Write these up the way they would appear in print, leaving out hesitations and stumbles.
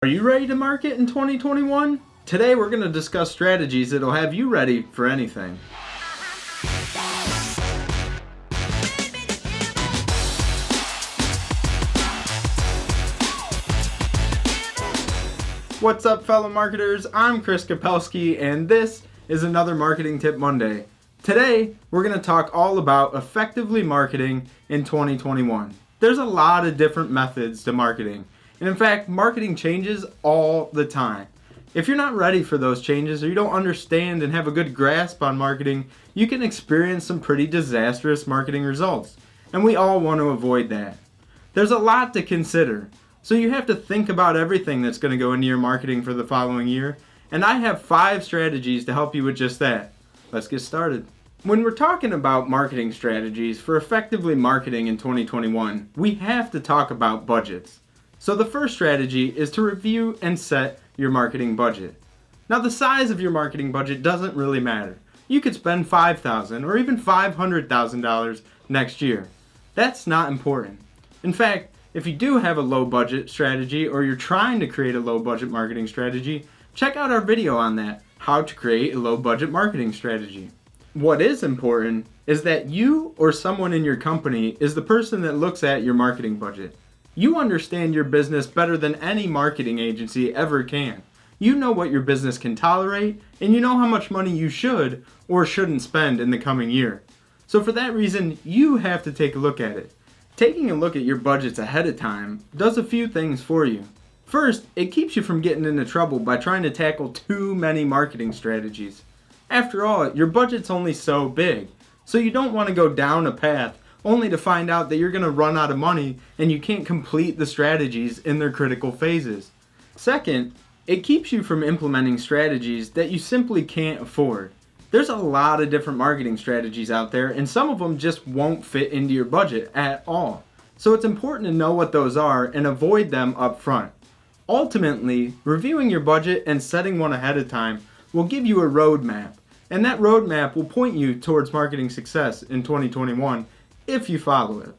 Are you ready to market in 2021? Today we're going to discuss strategies that'll have you ready for anything. What's up, fellow marketers? I'm Chris Kapelski, and this is another Marketing Tip Monday. Today we're going to talk all about effectively marketing in 2021. There's a lot of different methods to marketing. And in fact, marketing changes all the time. If you're not ready for those changes or you don't understand and have a good grasp on marketing, you can experience some pretty disastrous marketing results. And we all want to avoid that. There's a lot to consider. So you have to think about everything that's going to go into your marketing for the following year. And I have 5 strategies to help you with just that. Let's get started. When we're talking about marketing strategies for effectively marketing in 2021, we have to talk about budgets. So the first strategy is to review and set your marketing budget. Now the size of your marketing budget doesn't really matter. You could spend $5,000 or even $500,000 next year. That's not important. In fact, if you do have a low budget strategy or you're trying to create a low budget marketing strategy, check out our video on that, how to create a low budget marketing strategy. What is important is that you or someone in your company is the person that looks at your marketing budget. You understand your business better than any marketing agency ever can. You know what your business can tolerate, and you know how much money you should or shouldn't spend in the coming year. So for that reason, you have to take a look at it. Taking a look at your budgets ahead of time does a few things for you. First, it keeps you from getting into trouble by trying to tackle too many marketing strategies. After all, your budget's only so big, so you don't want to go down a path only to find out that you're going to run out of money and you can't complete the strategies in their critical phases. Second, it keeps you from implementing strategies that you simply can't afford. There's a lot of different marketing strategies out there, and some of them just won't fit into your budget at all. So it's important to know what those are and avoid them up front. Ultimately, reviewing your budget and setting one ahead of time will give you a roadmap, and that roadmap will point you towards marketing success in 2021 if you follow it.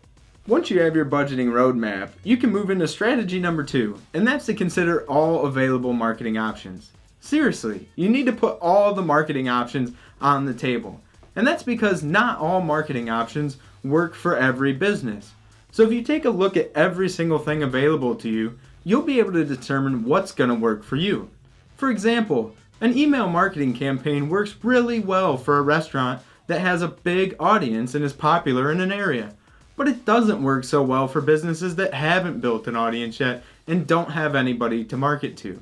Once you have your budgeting roadmap, you can move into strategy number 2, and that's to consider all available marketing options. Seriously, you need to put all the marketing options on the table. And that's because not all marketing options work for every business. So if you take a look at every single thing available to you, you'll be able to determine what's going to work for you. For example, an email marketing campaign works really well for a restaurant that has a big audience and is popular in an area. But it doesn't work so well for businesses that haven't built an audience yet and don't have anybody to market to.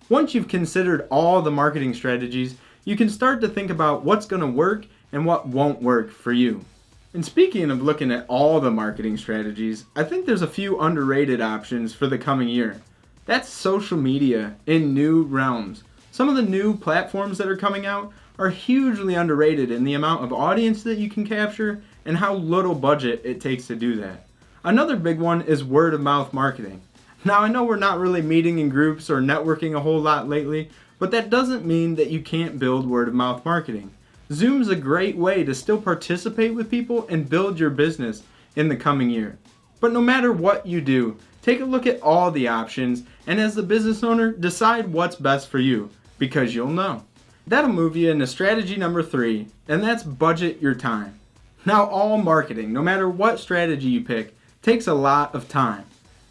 Once you've considered all the marketing strategies, you can start to think about what's going to work and what won't work for you. And speaking of looking at all the marketing strategies, I think there's a few underrated options for the coming year. That's social media in new realms. Some of the new platforms that are coming out are hugely underrated in the amount of audience that you can capture and how little budget it takes to do that. Another big one is word of mouth marketing. Now I know we're not really meeting in groups or networking a whole lot lately, but that doesn't mean that you can't build word of mouth marketing. Zoom's a great way to still participate with people and build your business in the coming year. But no matter what you do, take a look at all the options and as the business owner, decide what's best for you, because you'll know. That'll move you into strategy number 3, and that's budget your time. Now all marketing, no matter what strategy you pick, takes a lot of time.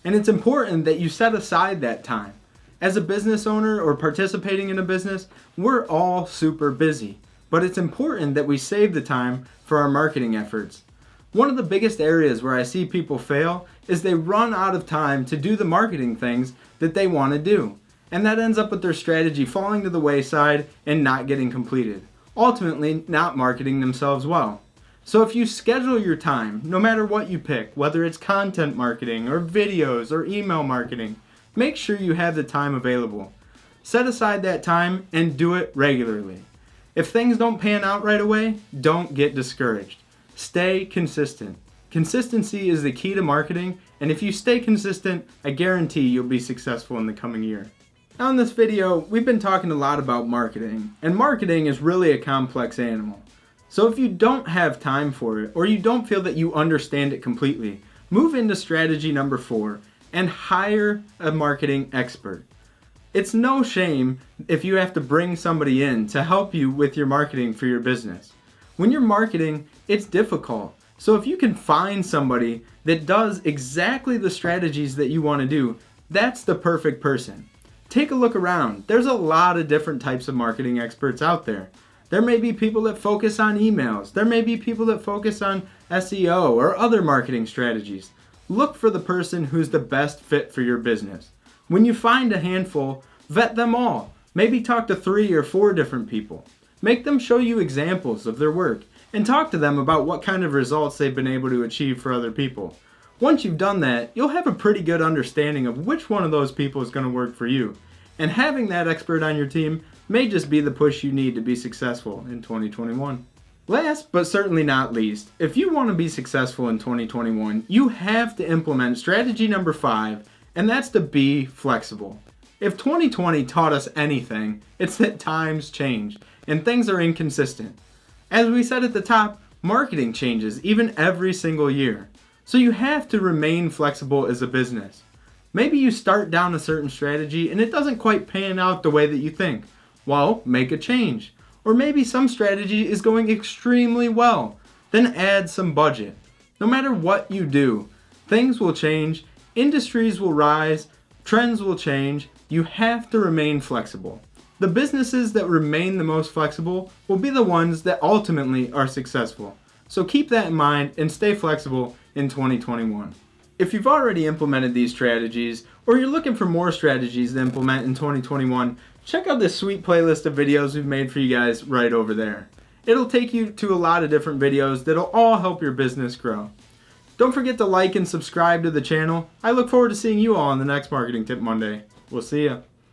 And it's important that you set aside that time. As a business owner or participating in a business, we're all super busy. But it's important that we save the time for our marketing efforts. One of the biggest areas where I see people fail is they run out of time to do the marketing things that they want to do. And that ends up with their strategy falling to the wayside and not getting completed, ultimately not marketing themselves well. So if you schedule your time, no matter what you pick, whether it's content marketing or videos or email marketing, make sure you have the time available. Set aside that time and do it regularly. If things don't pan out right away, don't get discouraged. Stay consistent. Consistency is the key to marketing, and if you stay consistent, I guarantee you'll be successful in the coming year. Now in this video, we've been talking a lot about marketing, and marketing is really a complex animal. So if you don't have time for it, or you don't feel that you understand it completely, move into strategy number 4 and hire a marketing expert. It's no shame if you have to bring somebody in to help you with your marketing for your business. When you're marketing, it's difficult. So if you can find somebody that does exactly the strategies that you want to do, that's the perfect person. Take a look around. There's a lot of different types of marketing experts out there. There may be people that focus on emails. There may be people that focus on SEO or other marketing strategies. Look for the person who's the best fit for your business. When you find a handful, vet them all. Maybe talk to 3 or 4 different people. Make them show you examples of their work and talk to them about what kind of results they've been able to achieve for other people. Once you've done that, you'll have a pretty good understanding of which one of those people is going to work for you. And having that expert on your team may just be the push you need to be successful in 2021. Last but certainly not least, if you want to be successful in 2021, you have to implement strategy number 5, and that's to be flexible. If 2020 taught us anything, it's that times change and things are inconsistent. As we said at the top, marketing changes even every single year. So you have to remain flexible as a business. Maybe you start down a certain strategy and it doesn't quite pan out the way that you think. Well, make a change. Or maybe some strategy is going extremely well. Then add some budget. No matter what you do, things will change, industries will rise, trends will change. You have to remain flexible. The businesses that remain the most flexible will be the ones that ultimately are successful. So keep that in mind and stay flexible in 2021. If you've already implemented these strategies, or you're looking for more strategies to implement in 2021, check out this sweet playlist of videos we've made for you guys right over there. It'll take you to a lot of different videos that'll all help your business grow. Don't forget to like and subscribe to the channel. I look forward to seeing you all on the next Marketing Tip Monday. We'll see ya.